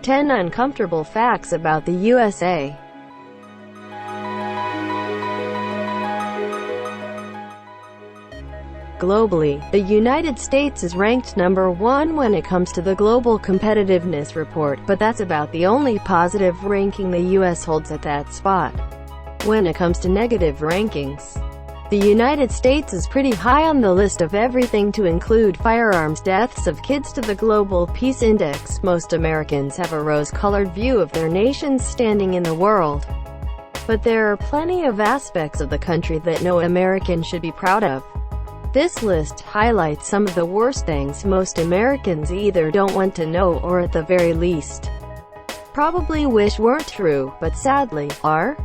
10 Uncomfortable Facts About the USA. Globally, the United States is ranked number 1 when it comes to the Global Competitiveness Report, but that's about the only positive ranking the U.S. holds at that spot. When it comes to negative rankings, the United States is pretty high on the list of everything to include firearms deaths of kids to the Global Peace Index. Most Americans have a rose-colored view of their nation's standing in the world. But there are plenty of aspects of the country that no American should be proud of. This list highlights some of the worst things most Americans either don't want to know or at the very least probably wish weren't true, but sadly, are.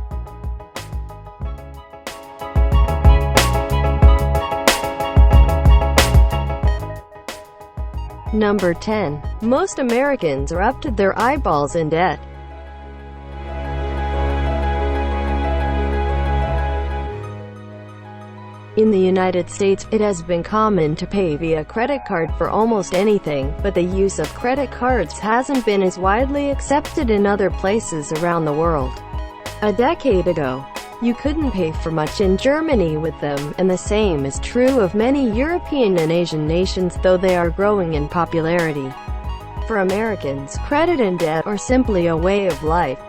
Number 10. Most Americans are up to their eyeballs in debt. In the United States, it has been common to pay via credit card for almost anything, but the use of credit cards hasn't been as widely accepted in other places around the world. A decade ago, you couldn't pay for much in Germany with them, and the same is true of many European and Asian nations, though they are growing in popularity. For Americans, credit and debt are simply a way of life.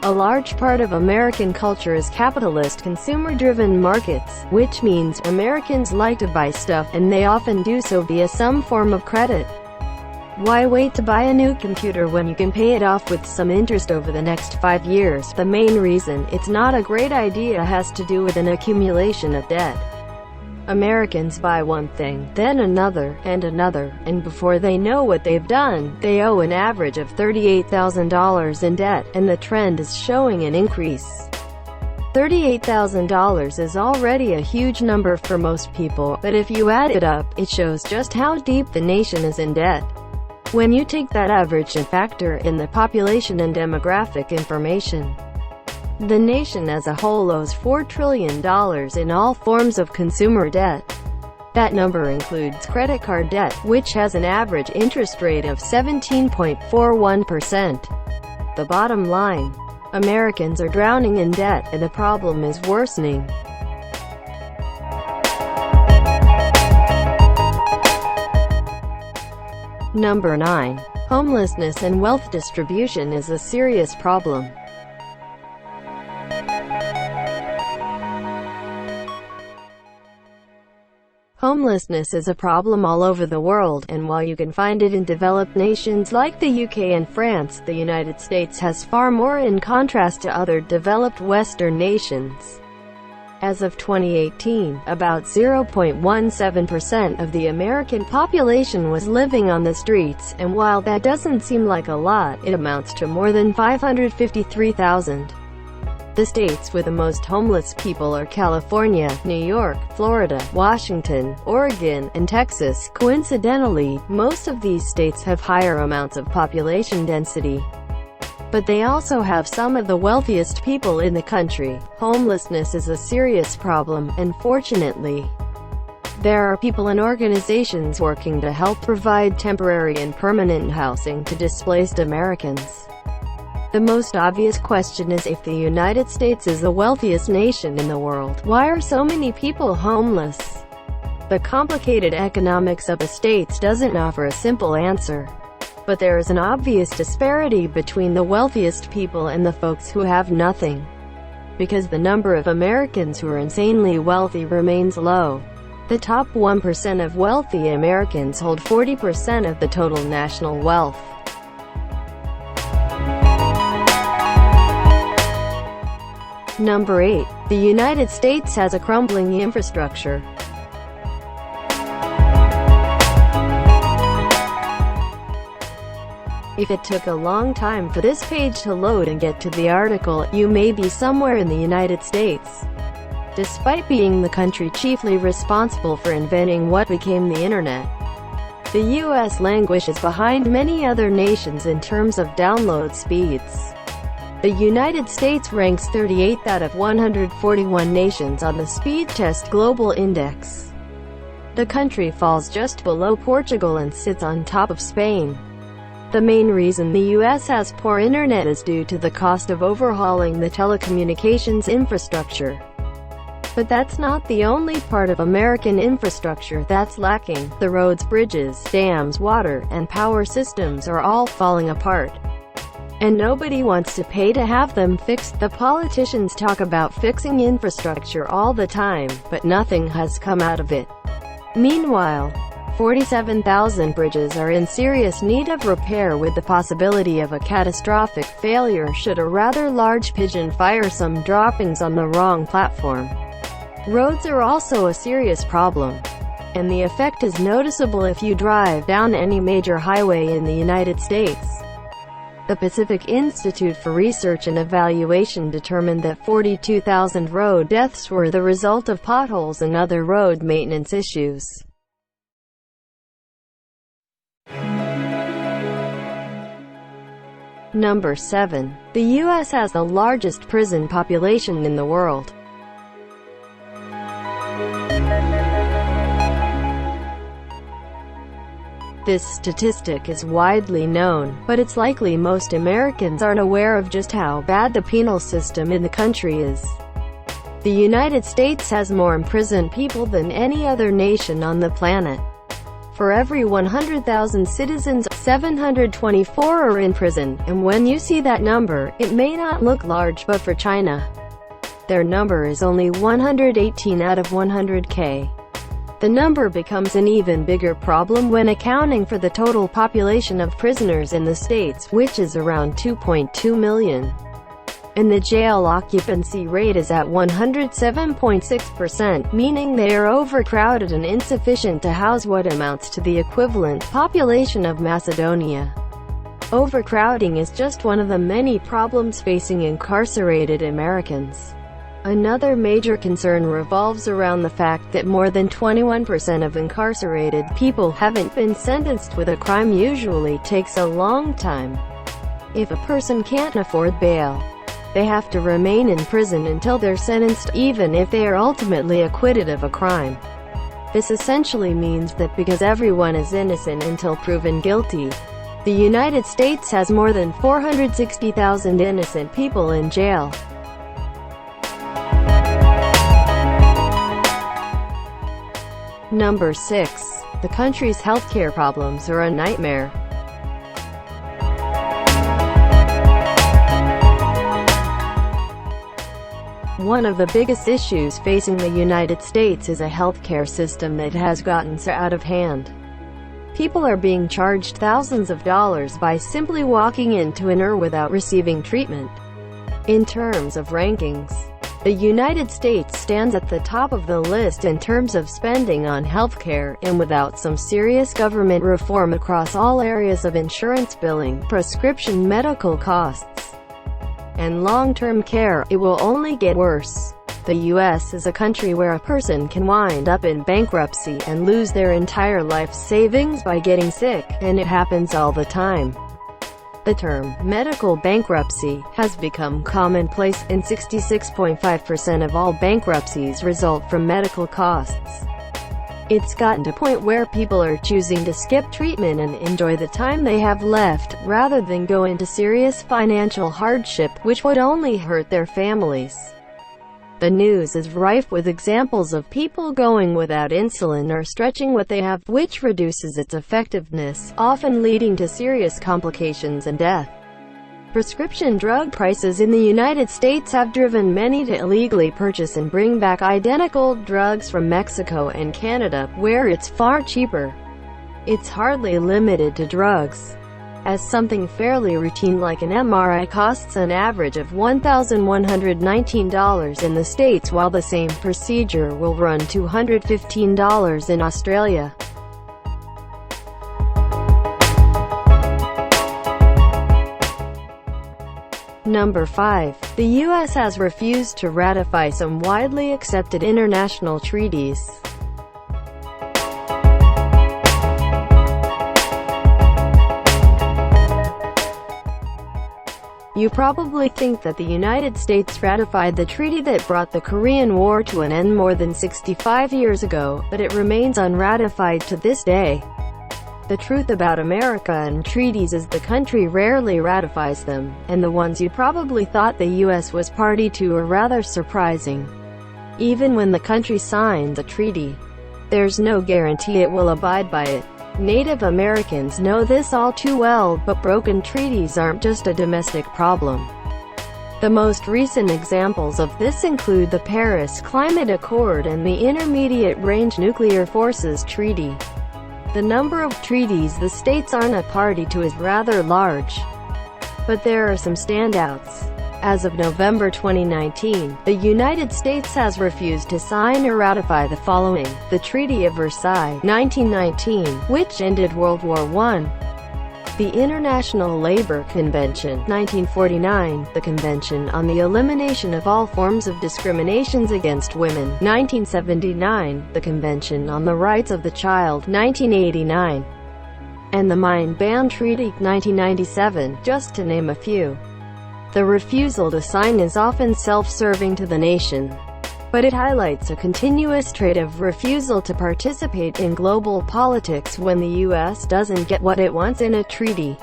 A large part of American culture is capitalist, consumer-driven markets, which means Americans like to buy stuff, and they often do so via some form of credit. Why wait to buy a new computer when you can pay it off with some interest over the next 5 years? The main reason it's not a great idea has to do with an accumulation of debt. Americans buy one thing, then another, and before they know what they've done, they owe an average of $38,000 in debt, and the trend is showing an increase. $38,000 is already a huge number for most people, but if you add it up, it shows just how deep the nation is in debt. When you take that average and factor in the population and demographic information, the nation as a whole owes $4 trillion in all forms of consumer debt. That number includes credit card debt, which has an average interest rate of 17.41%. The bottom line: Americans are drowning in debt, and the problem is worsening. Number 9. Homelessness and wealth distribution is a serious problem. Homelessness is a problem all over the world, and while you can find it in developed nations like the UK and France, the United States has far more in contrast to other developed Western nations. As of 2018, about 0.17% of the American population was living on the streets, and while that doesn't seem like a lot, it amounts to more than 553,000. The states with the most homeless people are California, New York, Florida, Washington, Oregon, and Texas. Coincidentally, most of these states have higher amounts of population density, but they also have some of the wealthiest people in the country. Homelessness is a serious problem, and fortunately, there are people and organizations working to help provide temporary and permanent housing to displaced Americans. The most obvious question is, if the United States is the wealthiest nation in the world, why are so many people homeless? The complicated economics of the states doesn't offer a simple answer. But there is an obvious disparity between the wealthiest people and the folks who have nothing. Because the number of Americans who are insanely wealthy remains low. The top 1% of wealthy Americans hold 40% of the total national wealth. Number 8. The United States has a crumbling infrastructure. If it took a long time for this page to load and get to the article, you may be somewhere in the United States. Despite being the country chiefly responsible for inventing what became the Internet, the U.S. languishes behind many other nations in terms of download speeds. The United States ranks 38th out of 141 nations on the Speed Test Global Index. The country falls just below Portugal and sits on top of Spain. The main reason the U.S. has poor internet is due to the cost of overhauling the telecommunications infrastructure. But that's not the only part of American infrastructure that's lacking. The roads, bridges, dams, water, and power systems are all falling apart. And nobody wants to pay to have them fixed. The politicians talk about fixing infrastructure all the time, but nothing has come out of it. Meanwhile, 47,000 bridges are in serious need of repair, with the possibility of a catastrophic failure should a rather large pigeon fire some droppings on the wrong platform. Roads are also a serious problem, and the effect is noticeable if you drive down any major highway in the United States. The Pacific Institute for Research and Evaluation determined that 42,000 road deaths were the result of potholes and other road maintenance issues. Number 7. The U.S. has the largest prison population in the world. This statistic is widely known, but it's likely most Americans aren't aware of just how bad the penal system in the country is. The United States has more imprisoned people than any other nation on the planet. For every 100,000 citizens, 724 are in prison, and when you see that number, it may not look large, but for China, their number is only 118 out of 100K. The number becomes an even bigger problem when accounting for the total population of prisoners in the States, which is around 2.2 million. And the jail occupancy rate is at 107.6%, meaning they are overcrowded and insufficient to house what amounts to the equivalent population of Macedonia. Overcrowding is just one of the many problems facing incarcerated Americans. Another major concern revolves around the fact that more than 21% of incarcerated people haven't been sentenced, with a crime usually takes a long time. If a person can't afford bail, they have to remain in prison until they're sentenced, even if they are ultimately acquitted of a crime. This essentially means that because everyone is innocent until proven guilty, the United States has more than 460,000 innocent people in jail. Number 6. The country's healthcare problems are a nightmare. One of the biggest issues facing the United States is a healthcare system that has gotten so out of hand. People are being charged thousands of dollars by simply walking into an ER without receiving treatment. In terms of rankings, the United States stands at the top of the list in terms of spending on healthcare, and without some serious government reform across all areas of insurance billing, prescription medical costs, and long-term care, it will only get worse. The U.S. is a country where a person can wind up in bankruptcy and lose their entire life savings by getting sick, and it happens all the time. The term medical bankruptcy has become commonplace, and 66.5% of all bankruptcies result from medical costs. It's gotten to a point where people are choosing to skip treatment and enjoy the time they have left, rather than go into serious financial hardship, which would only hurt their families. The news is rife with examples of people going without insulin or stretching what they have, which reduces its effectiveness, often leading to serious complications and death. Prescription drug prices in the United States have driven many to illegally purchase and bring back identical drugs from Mexico and Canada, where it's far cheaper. It's hardly limited to drugs, as something fairly routine like an MRI costs an average of $1,119 in the States, while the same procedure will run $215 in Australia. Number 5. The U.S. has refused to ratify some widely accepted international treaties. You probably think that the United States ratified the treaty that brought the Korean War to an end more than 65 years ago, but it remains unratified to this day. The truth about America and treaties is the country rarely ratifies them, and the ones you probably thought the U.S. was party to are rather surprising. Even when the country signs a treaty, there's no guarantee it will abide by it. Native Americans know this all too well, but broken treaties aren't just a domestic problem. The most recent examples of this include the Paris Climate Accord and the Intermediate Range Nuclear Forces Treaty. The number of treaties the states aren't a party to is rather large, but there are some standouts. As of November 2019, the United States has refused to sign or ratify the following: the Treaty of Versailles, 1919, which ended World War I; the International Labour Convention, 1949, the Convention on the Elimination of All Forms of Discriminations Against Women, 1979, the Convention on the Rights of the Child, 1989, and the Mine Ban Treaty, 1997, just to name a few. The refusal to sign is often self-serving to the nation, but it highlights a continuous trait of refusal to participate in global politics when the U.S. doesn't get what it wants in a treaty.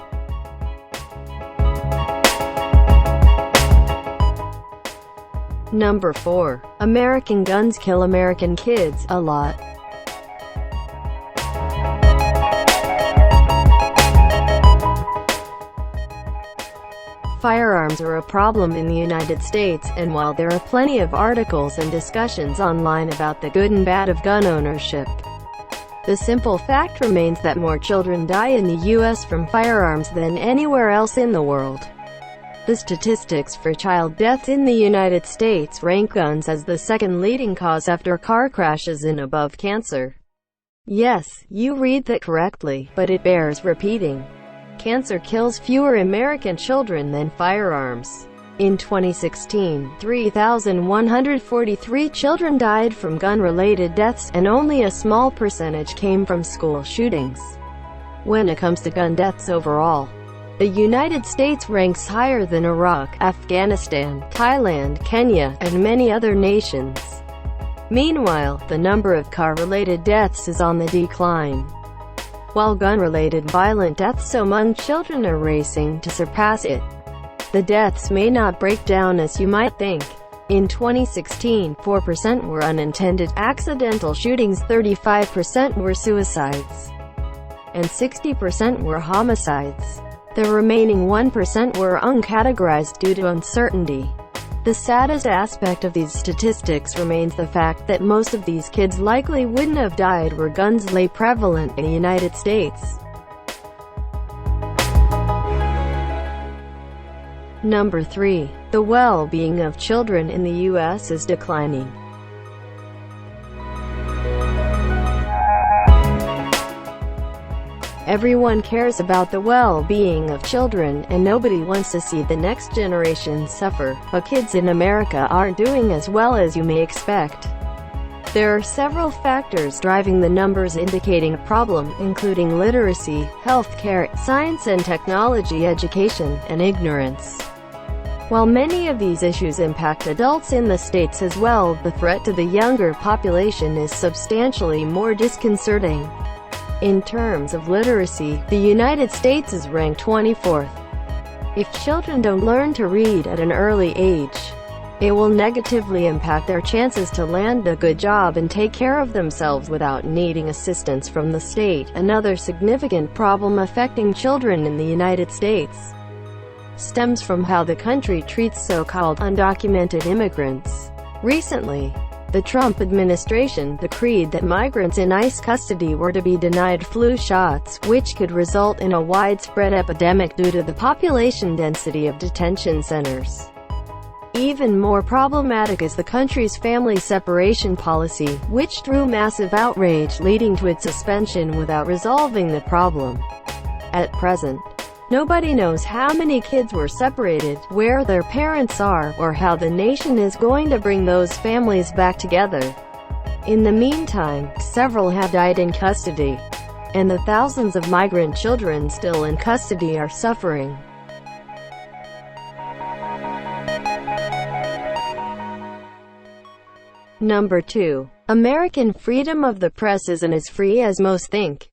Number 4. American guns kill American kids, a lot. Firearms are a problem in the United States, and while there are plenty of articles and discussions online about the good and bad of gun ownership, the simple fact remains that more children die in the U.S. from firearms than anywhere else in the world. The statistics for child deaths in the United States rank guns as the second leading cause after car crashes and above cancer. Yes, you read that correctly, but it bears repeating. Cancer kills fewer American children than firearms. In 2016, 3,143 children died from gun-related deaths, and only a small percentage came from school shootings. When it comes to gun deaths overall, the United States ranks higher than Iraq, Afghanistan, Thailand, Kenya, and many other nations. Meanwhile, the number of car-related deaths is on the decline, while gun-related violent deaths among children are racing to surpass it. The deaths may not break down as you might think. In 2016, 4% were unintended accidental shootings, 35% were suicides, and 60% were homicides. The remaining 1% were uncategorized due to uncertainty. The saddest aspect of these statistics remains the fact that most of these kids likely wouldn't have died were guns lay prevalent in the United States. Number 3. The well-being of children in the U.S. is declining. Everyone cares about the well-being of children, and nobody wants to see the next generation suffer, but kids in America aren't doing as well as you may expect. There are several factors driving the numbers indicating a problem, including literacy, healthcare, science and technology education, and ignorance. While many of these issues impact adults in the States as well, the threat to the younger population is substantially more disconcerting. In terms of literacy, the United States is ranked 24th. If children don't learn to read at an early age, it will negatively impact their chances to land a good job and take care of themselves without needing assistance from the state. Another significant problem affecting children in the United States stems from how the country treats so-called undocumented immigrants. Recently, the Trump administration decreed that migrants in ICE custody were to be denied flu shots, which could result in a widespread epidemic due to the population density of detention centers. Even more problematic is the country's family separation policy, which drew massive outrage, leading to its suspension without resolving the problem. At present, nobody knows how many kids were separated, where their parents are, or how the nation is going to bring those families back together. In the meantime, several have died in custody, and the thousands of migrant children still in custody are suffering. Number 2. American freedom of the press isn't as free as most think.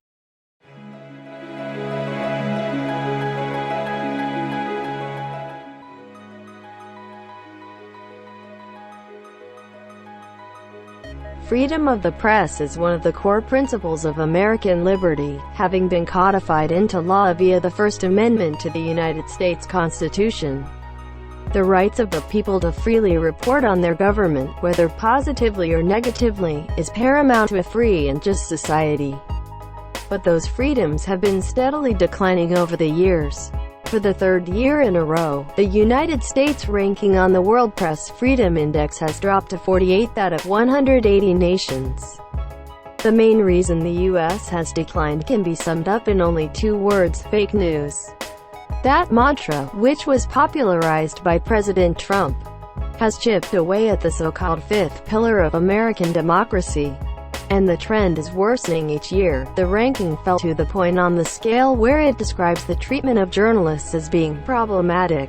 freedom of the press is one of the core principles of American liberty, having been codified into law via the First Amendment to the United States Constitution. The rights of the people to freely report on their government, whether positively or negatively, is paramount to a free and just society. But those freedoms have been steadily declining over the years. For the third year in a row, the United States ranking on the World Press Freedom Index has dropped to 48th out of 180 nations. The main reason the U.S. has declined can be summed up in only two words: fake news. That mantra, which was popularized by President Trump, has chipped away at the so-called fifth pillar of American democracy. And the trend is worsening each year. The ranking fell to the point on the scale where it describes the treatment of journalists as being problematic.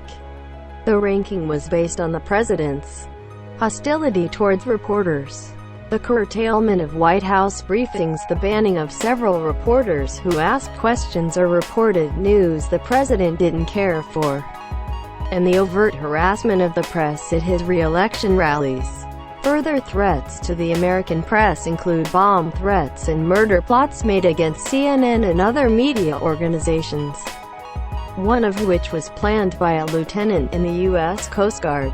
The ranking was based on the president's hostility towards reporters, the curtailment of White House briefings, the banning of several reporters who asked questions or reported news the president didn't care for, and the overt harassment of the press at his re-election rallies. Further threats to the American press include bomb threats and murder plots made against CNN and other media organizations, one of which was planned by a lieutenant in the U.S. Coast Guard.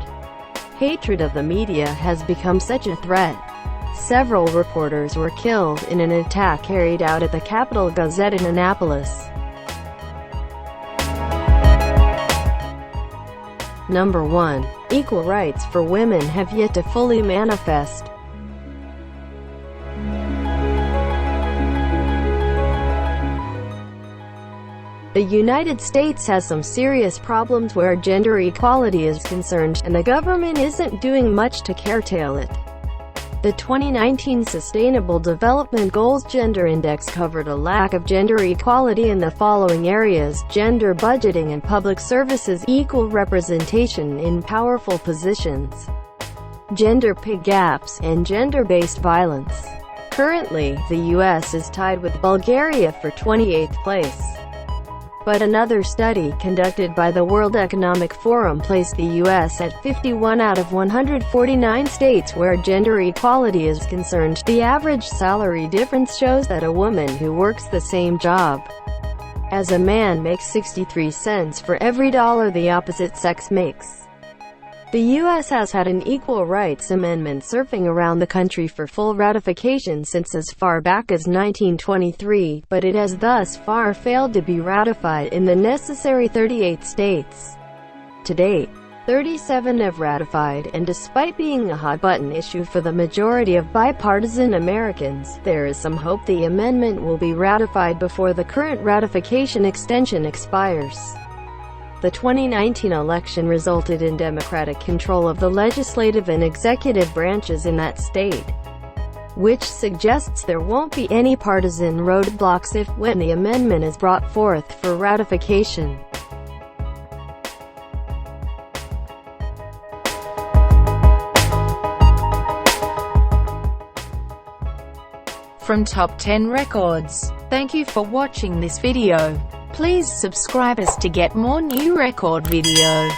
Hatred of the media has become such a threat. Several reporters were killed in an attack carried out at the Capitol Gazette in Annapolis. Number 1. Equal rights for women have yet to fully manifest. The United States has some serious problems where gender equality is concerned, and the government isn't doing much to curtail it. The 2019 Sustainable Development Goals Gender Index covered a lack of gender equality in the following areas: gender budgeting and public services, equal representation in powerful positions, gender pay gaps, and gender-based violence. Currently, the U.S. is tied with Bulgaria for 28th place. But another study conducted by the World Economic Forum placed the U.S. at 51 out of 149 states where gender equality is concerned. The average salary difference shows that a woman who works the same job as a man makes 63 cents for every dollar the opposite sex makes. The U.S. has had an equal rights amendment surfing around the country for full ratification since as far back as 1923, but it has thus far failed to be ratified in the necessary 38 states. To date, 37 have ratified, and despite being a hot-button issue for the majority of bipartisan Americans, there is some hope the amendment will be ratified before the current ratification extension expires. The 2019 election resulted in Democratic control of the legislative and executive branches in that state, which suggests there won't be any partisan roadblocks if when the amendment is brought forth for ratification. From Top 10 Records. Thank you for watching this video. Please subscribe us to get more new record video.